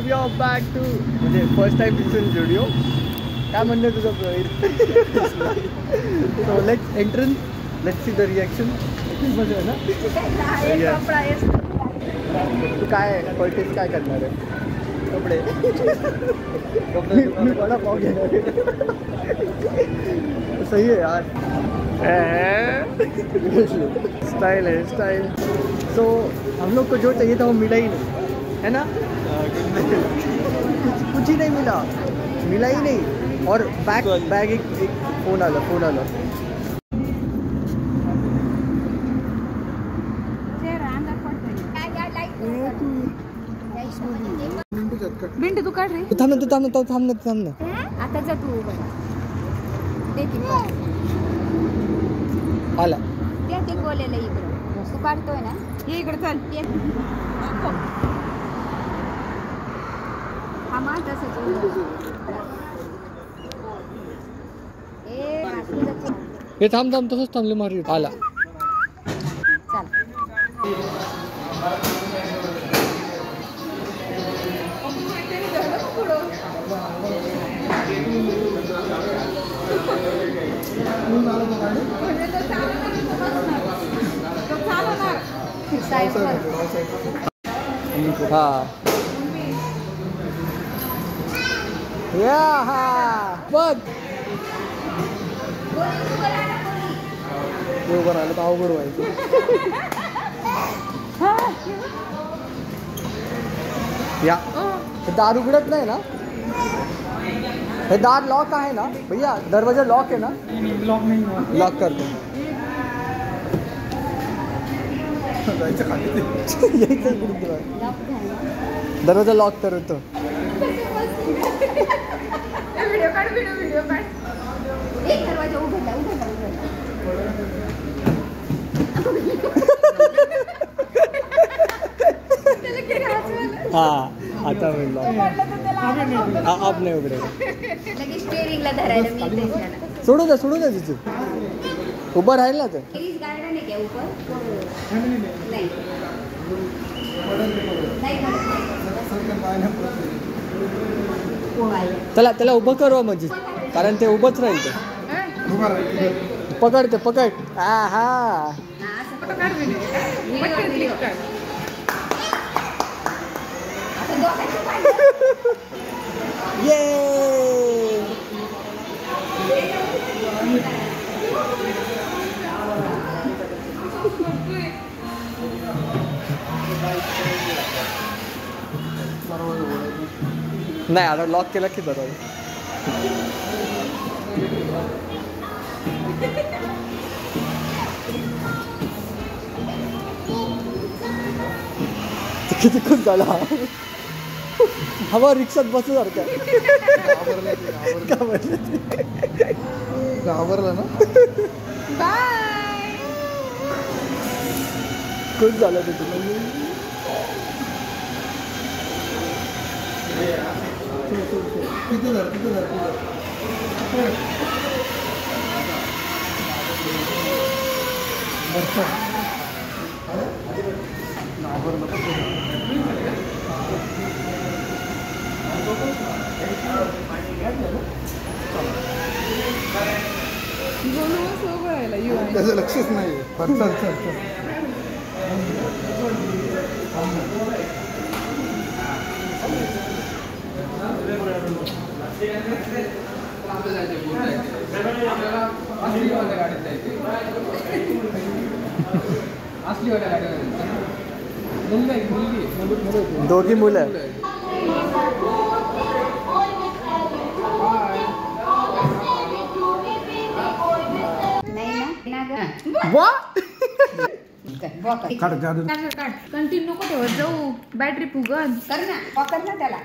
We are back to म्हणजे first time दिसून video. काय म्हणणं तुझं Praveen? So let's entrance, let's see the reaction. मध्ये आहे ना तू काय परचेस काय करणार आहे? कपडे. मी मला पाव घेणार आहे. सही है यार. स्टाइल है स्टाइल. सो हम लोग को जो चाहिए था वो मिला ही नहीं है ना. कुछ ही नहीं मिला ही नहीं. और बैग एक फोन आला. बिंटू तू काढ रे. थांब ना. आता जा तू. आला ते बोलेलं इकडं तू काढतोय ना. ये इकडे चल. हा मा तसंच हे थांब तसंच थांबले मारी. आला चल. हा बघ बरोबर आलं तर अवघड व्हायचं. या दार उघडत नाही ना. हे दार लॉक आहे ना भैया. दरवाजा लॉक आहे ना. लॉक करतो. दरवाजा लॉक करतो. हा आता आप नाही उघडे. सोडू द्या तिथून. उभं राहील ना. तर त्याला उभं करू म्हणजे कारण ते उभंच राहील. ते पकड. हा ये नाही आता लॉक केला की बरोबर. किती खूप झाला. हवा रिक्षात बसू सारखा. घाबरला ना. खूप झालं ते तुला. त्याचं लक्षच नाही. दोघी मुलं. कंटिन्यू नको ठेवत जाऊ. बॅटरी फुगन. कर ना त्याला.